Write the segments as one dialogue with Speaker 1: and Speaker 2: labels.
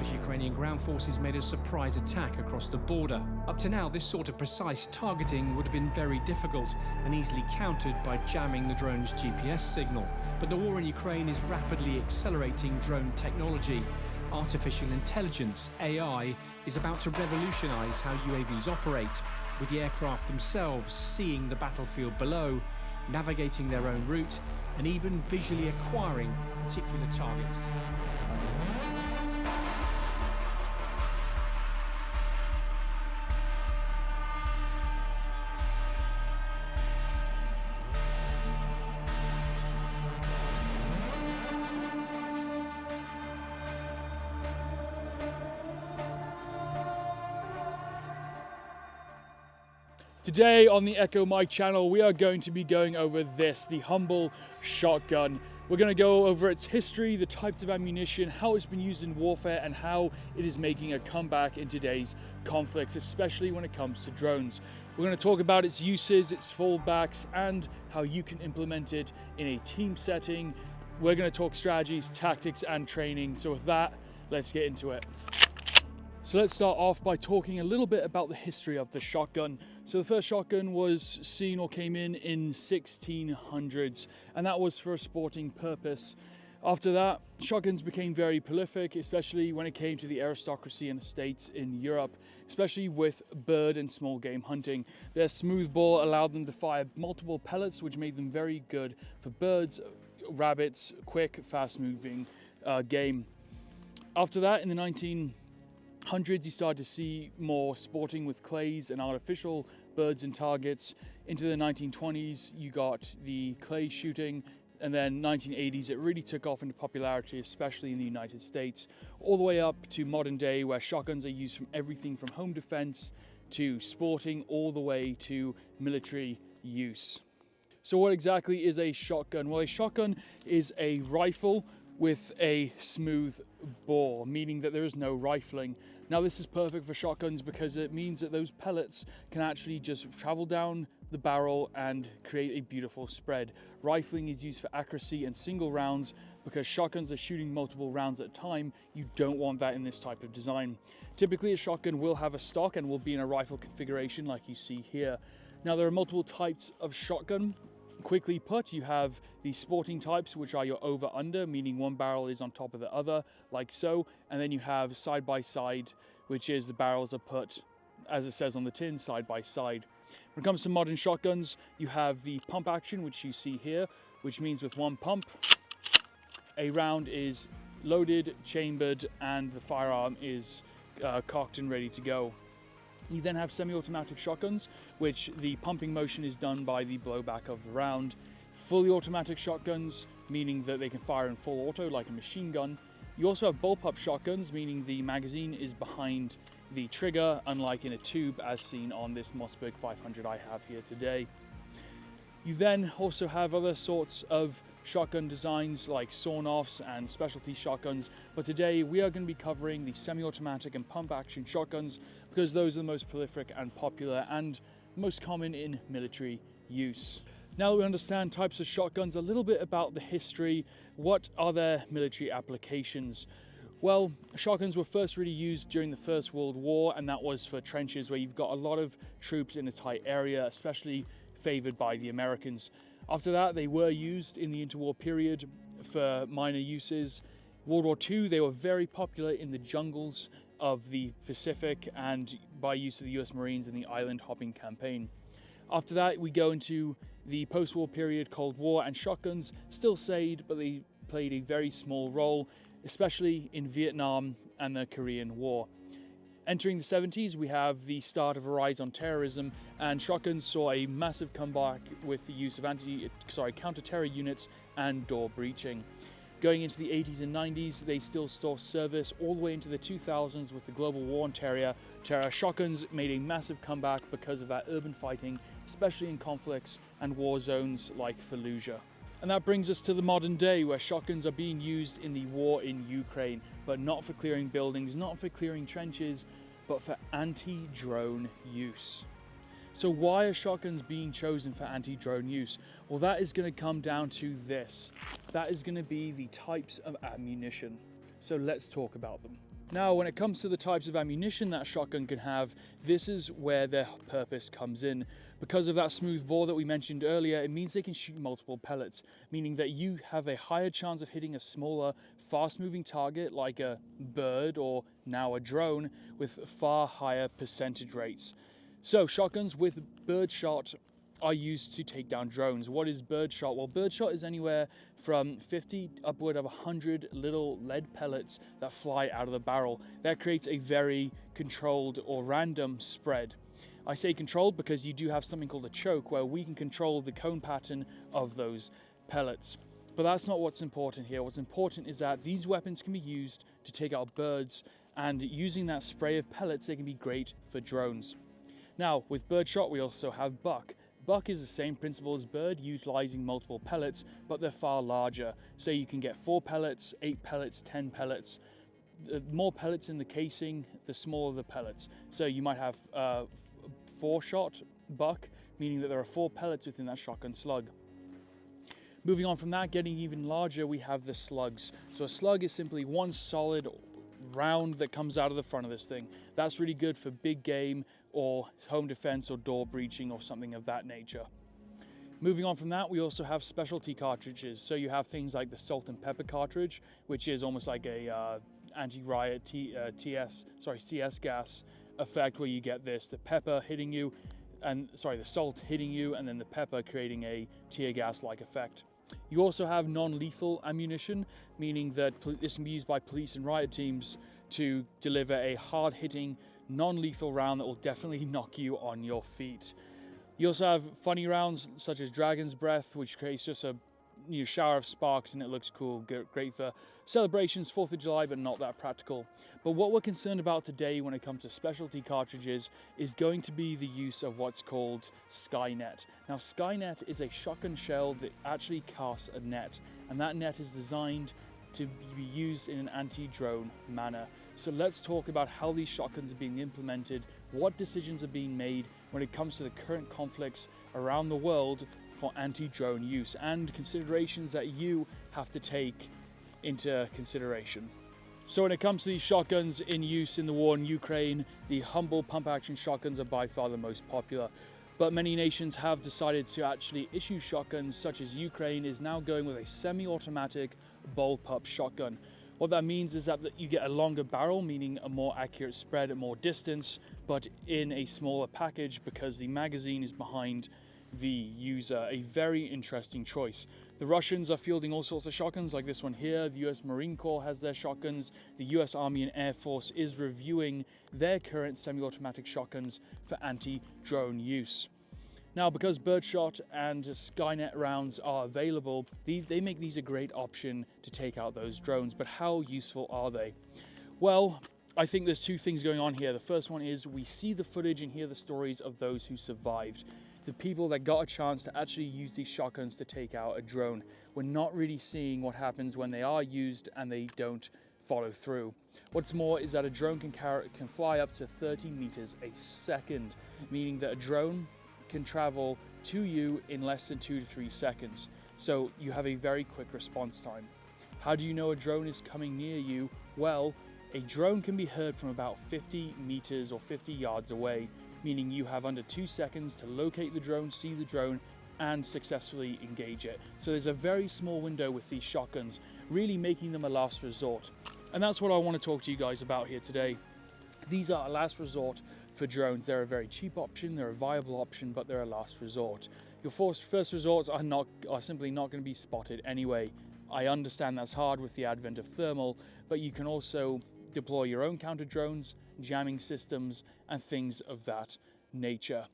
Speaker 1: March, Ukrainian ground forces made a surprise attack across the border. Up to now, this sort of precise targeting would have been very difficult and easily countered by jamming the drone's GPS signal. But the war in Ukraine is rapidly accelerating drone technology. Artificial intelligence, AI, is about to revolutionize how UAVs operate, with the aircraft themselves seeing the battlefield below, navigating their own route, and even visually acquiring particular targets.
Speaker 2: Today on the Echo Mike channel, we are going to be going over this, the Humble shotgun. We're going to go over its history, the types of ammunition, how it's been used in warfare, and how it is making a comeback in today's conflicts, especially when it comes to drones. We're going to talk about its uses, its fallbacks, and how you can implement it in a team setting. We're going to talk strategies, tactics, and training. So with that, let's get into it. So let's start off by talking a little bit about the history of the shotgun. So the first shotgun was seen or came in 1600s, and that was for a sporting purpose. After that, shotguns became very prolific, especially when it came to the aristocracy and estates in Europe, especially with bird and small game hunting. Their smooth bore allowed them to fire multiple pellets, which made them very good for birds, rabbits, quick, fast-moving game. After that, in the 1900s, you started to see more sporting with clays and artificial birds and targets. Into the 1920s, you got the clay shooting, and then 1980s, it really took off into popularity, especially in the United States, all the way up to modern day, where shotguns are used from everything from home defense to sporting, all the way to military use. So what exactly is a shotgun? Well, a shotgun is a rifle with a smooth bore, meaning that there is no rifling. Now this is perfect for shotguns because it means that those pellets can actually just travel down the barrel and create a beautiful spread. Rifling is used for accuracy and single rounds. Because shotguns are shooting multiple rounds at a time, you don't want that in this type of design. Typically a shotgun will have a stock and will be in a rifle configuration like you see here. Now there are multiple types of shotgun. Quickly put, you have the sporting types, which are your over-under, meaning one barrel is on top of the other, like so. And then you have side-by-side, which is the barrels are put, as it says on the tin, side-by-side. When it comes to modern shotguns, you have the pump action, which you see here, which means with one pump, a round is loaded, chambered, and the firearm is cocked and ready to go. You then have semi-automatic shotguns, which the pumping motion is done by the blowback of the round. Fully automatic shotguns, meaning that they can fire in full auto like a machine gun. You also have bullpup shotguns, meaning the magazine is behind the trigger, unlike in a tube as seen on this Mossberg 500 I have here today. You then also have other sorts of shotgun designs like sawn-offs and specialty shotguns, but today we are going to be covering the semi-automatic and pump action shotguns because those are the most prolific and popular and most common in military use. Now that we understand types of shotguns, a little bit about the history. What are their military applications? Well, shotguns were first really used during the First World War, and that was for trenches where you've got a lot of troops in a tight area, especially favored by the Americans. After that, they were used in the interwar period for minor uses. World War II, they were very popular in the jungles of the Pacific and by use of the US Marines in the island hopping campaign. After that, we go into the post-war period, Cold War, and shotguns still stayed, but they played a very small role, especially in Vietnam and the Korean War. Entering the 70s, we have the start of a rise on terrorism, and shotguns saw a massive comeback with the use of counter-terror units and door breaching. Going into the 80s and 90s, they still saw service all the way into the 2000s with the global war on terror. Shotguns made a massive comeback because of that urban fighting, especially in conflicts and war zones like Fallujah. And that brings us to the modern day, where shotguns are being used in the war in Ukraine, but not for clearing buildings, not for clearing trenches, but for anti-drone use. So why are shotguns being chosen for anti-drone use? Well, that is going to come down to this. That is going to be the types of ammunition. So let's talk about them. Now, when it comes to the types of ammunition that shotgun can have, this is where their purpose comes in. Because of that smooth bore that we mentioned earlier, it means they can shoot multiple pellets, meaning that you have a higher chance of hitting a smaller, fast-moving target like a bird or now a drone with far higher percentage rates. So, shotguns with birdshot are used to take down drones. What is birdshot? Well, birdshot is anywhere from 50 upward of 100 little lead pellets that fly out of the barrel. That creates a very controlled or random spread. I say controlled because you do have something called a choke where we can control the cone pattern of those pellets. But that's not what's important here. What's important is that these weapons can be used to take out birds, and using that spray of pellets, they can be great for drones. Now, with birdshot, we also have buck. Buck is the same principle as bird, utilizing multiple pellets, but they're far larger. So you can get 4 pellets, 8 pellets, 10 pellets. The more pellets in the casing, the smaller the pellets. So you might have 4-shot buck, meaning that there are 4 pellets within that shotgun slug. Moving on from that, getting even larger, we have the slugs. So a slug is simply one solid round that comes out of the front of this thing. That's really good for big game or home defense or door breaching or something of that nature. Moving on from that, we also have specialty cartridges. So you have things like the salt and pepper cartridge, which is almost like a anti-riot CS gas effect, where you get the pepper hitting you, the salt hitting you, and then the pepper creating a tear gas like effect. You also have non-lethal ammunition, meaning that this can be used by police and riot teams to deliver a hard-hitting, non-lethal round that will definitely knock you on your feet. You also have funny rounds such as Dragon's Breath, which creates just a shower of sparks and it looks cool, great for celebrations, 4th of July, but not that practical. But what we're concerned about today when it comes to specialty cartridges is going to be the use of what's called Skynet. Now, Skynet is a shotgun shell that actually casts a net, and that net is designed to be used in an anti-drone manner. So let's talk about how these shotguns are being implemented, what decisions are being made when it comes to the current conflicts around the world for anti-drone use, and considerations that you have to take into consideration. So when it comes to these shotguns in use in the war in Ukraine, the Humble pump-action shotguns are by far the most popular. But many nations have decided to actually issue shotguns, such as Ukraine is now going with a semi-automatic bullpup shotgun. What that means is that you get a longer barrel, meaning a more accurate spread at more distance, but in a smaller package because the magazine is behind the user. A very interesting choice. The Russians are fielding all sorts of shotguns like this one here. The US Marine Corps has their shotguns. The US Army and Air Force is reviewing their current semi-automatic shotguns for anti-drone use. Now, because birdshot and Skynet rounds are available, they make these a great option to take out those drones. But how useful are they? Well, I think there's 2 things going on here. The first one is we see the footage and hear the stories of those who survived. The people that got a chance to actually use these shotguns to take out a drone. We're not really seeing what happens when they are used and they don't follow through. What's more is that a drone can fly up to 30 meters a second, meaning that a drone can travel to you in less than 2 to 3 seconds. So you have a very quick response time. How do you know a drone is coming near you? Well, a drone can be heard from about 50 meters or 50 yards away, meaning you have under 2 seconds to locate the drone, see the drone, and successfully engage it. So there's a very small window with these shotguns, really making them a last resort. And that's what I want to talk to you guys about here today. These are a last resort for drones. They're a very cheap option, they're a viable option, but they're a last resort. Your first resorts are simply not going to be spotted anyway. I understand that's hard with the advent of thermal, but you can also deploy your own counter drones, jamming systems, and things of that nature.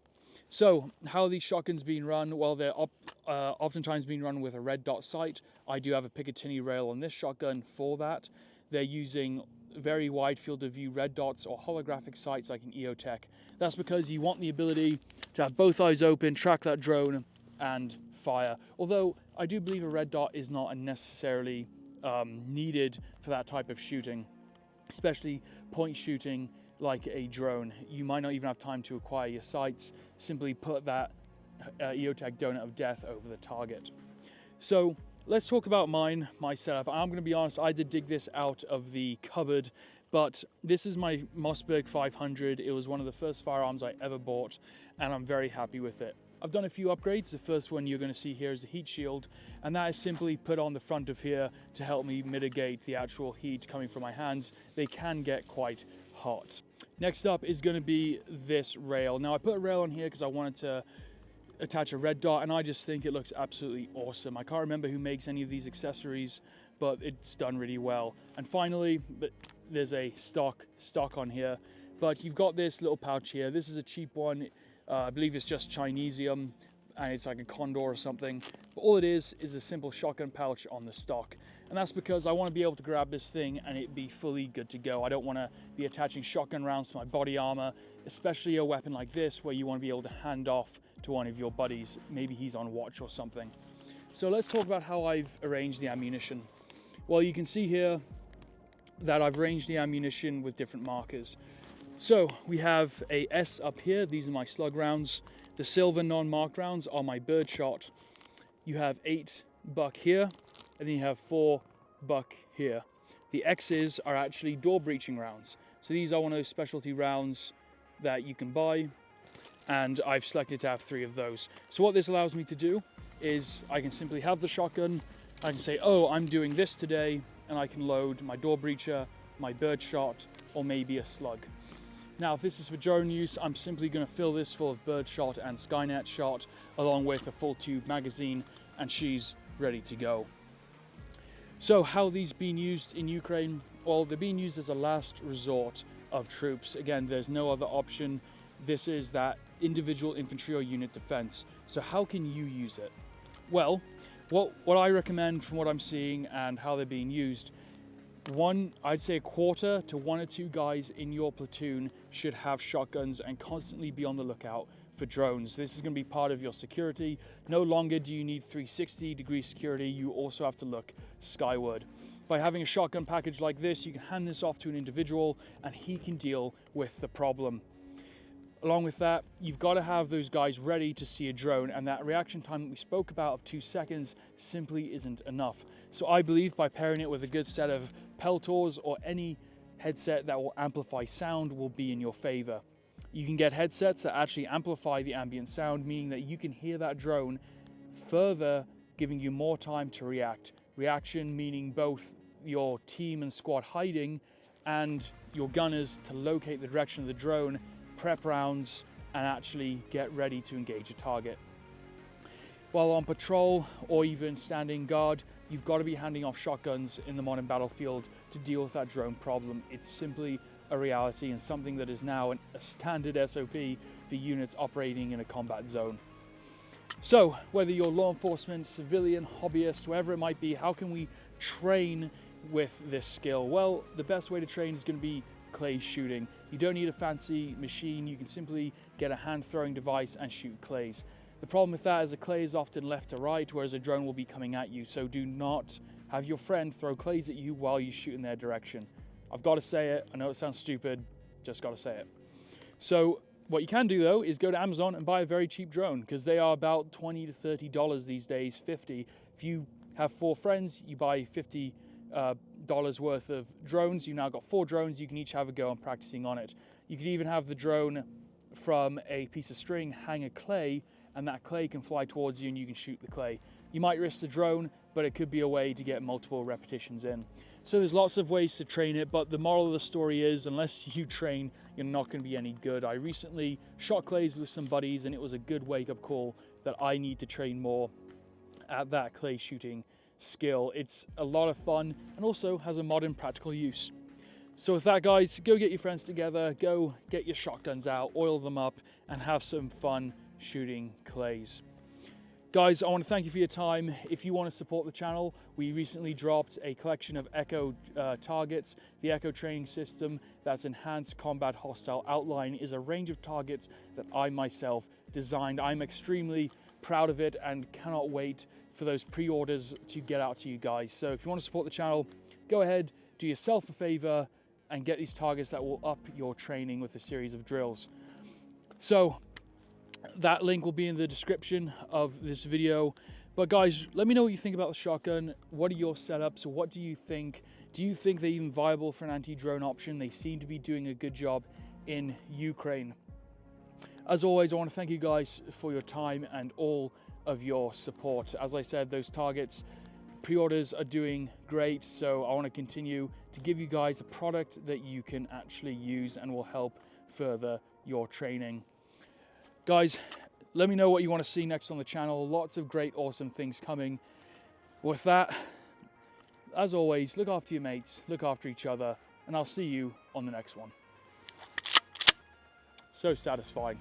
Speaker 2: So, how are these shotguns being run? Well, they're oftentimes being run with a red dot sight. I do have a Picatinny rail on this shotgun for that. They're using very wide field of view red dots or holographic sights like an EOTech. That's because you want the ability to have both eyes open, track that drone, and fire. Although I do believe a red dot is not necessarily needed for that type of shooting, especially point shooting like a drone. You might not even have time to acquire your sights. Simply put that EOTech donut of death over the target. So let's talk about my setup. I'm going to be honest, I did dig this out of the cupboard, but this is my Mossberg 500. It was one of the first firearms I ever bought, and I'm very happy with it. I've done a few upgrades. The first one you're going to see here is a heat shield, and that is simply put on the front of here to help me mitigate the actual heat coming from my hands. They can get quite hot. Next up is going to be this rail. Now I put a rail on here because I wanted to attach a red dot, and I just think it looks absolutely awesome. I can't remember who makes any of these accessories, but it's done really well. And finally, there's a stock on here, but you've got this little pouch here. This is a cheap one. I believe it's just Chinesium, and it's like a Condor or something. But all it is a simple shotgun pouch on the stock. And that's because I want to be able to grab this thing and it be fully good to go. I don't want to be attaching shotgun rounds to my body armor, especially a weapon like this where you want to be able to hand off to one of your buddies. Maybe he's on watch or something. So let's talk about how I've arranged the ammunition. Well, you can see here that I've arranged the ammunition with different markers. So we have a S up here. These are my slug rounds. The silver non-marked rounds are my birdshot. You have 8 buck here, and then you have 4 buck here. The X's are actually door breaching rounds. So these are one of those specialty rounds that you can buy, and I've selected to have 3 of those. So what this allows me to do is I can simply have the shotgun. I can say, oh, I'm doing this today, and I can load my door breacher, my birdshot, or maybe a slug. Now, if this is for drone use, I'm simply going to fill this full of birdshot and Skynet shot, along with a full tube magazine, and she's ready to go. So how are these being used in Ukraine? Well, they're being used as a last resort of troops. Again, there's no other option. This is that individual infantry or unit defense. So how can you use it? Well, what I recommend from what I'm seeing and how they're being used, I'd say a quarter to 1 or 2 guys in your platoon should have shotguns and constantly be on the lookout for drones. This is going to be part of your security. No longer do you need 360-degree security, you also have to look skyward. By having a shotgun package like this, you can hand this off to an individual and he can deal with the problem. Along with that, you've got to have those guys ready to see a drone, and that reaction time that we spoke about of 2 seconds simply isn't enough. So I believe by pairing it with a good set of Peltors or any headset that will amplify sound will be in your favor. You can get headsets that actually amplify the ambient sound, meaning that you can hear that drone further, giving you more time to react. Reaction meaning both your team and squad hiding and your gunners to locate the direction of the drone, prep rounds, and actually get ready to engage a target. While on patrol or even standing guard, you've got to be handing off shotguns in the modern battlefield to deal with that drone problem. It's simply a reality and something that is now a standard SOP for units operating in a combat zone. So whether you're law enforcement, civilian, hobbyist, whoever it might be, how can we train with this skill? Well, the best way to train is going to be clay shooting. You don't need a fancy machine. You can simply get a hand throwing device and shoot clays. The problem with that is a clay is often left to right, whereas a drone will be coming at you. So do not have your friend throw clays at you while you shoot in their direction. I've got to say it. I know it sounds stupid, just got to say it. So what you can do though is go to Amazon and buy a very cheap drone, because they are about $20 to $30 these days, 50. If you have 4 friends, you buy $50 worth of drones. You've now got 4 drones. You can each have a go on practicing on it. You could even have the drone from a piece of string hang a clay, and that clay can fly towards you and you can shoot the clay. You might risk the drone, but it could be a way to get multiple repetitions in. So there's lots of ways to train it, but the moral of the story is unless you train, you're not going to be any good. I recently shot clays with some buddies, and it was a good wake-up call that I need to train more at that clay shooting skill. It's a lot of fun and also has a modern practical use. So with that, guys, go get your friends together, go get your shotguns out, oil them up, and have some fun shooting clays. Guys, I want to thank you for your time. If you want to support the channel, we recently dropped a collection of Echo targets. The Echo training system, that's Enhanced Combat Hostile Outline, is a range of targets that I myself designed. I'm extremely proud of it and cannot wait for those pre-orders to get out to you guys. So if you want to support the channel, go ahead, do yourself a favor, and get these targets that will up your training with a series of drills. So that link will be in the description of this video. But guys, let me know what you think about the shotgun. What are your setups? What do you think? Do you think they're even viable for an anti-drone option? They seem to be doing a good job in Ukraine. As always, I want to thank you guys for your time and all of your support. As I said, those targets pre-orders are doing great, so I want to continue to give you guys a product that you can actually use and will help further your training. Guys, let me know what you want to see next on the channel. Lots of great, awesome things coming. With that, as always, look after your mates, look after each other, and I'll see you on the next one. So satisfying.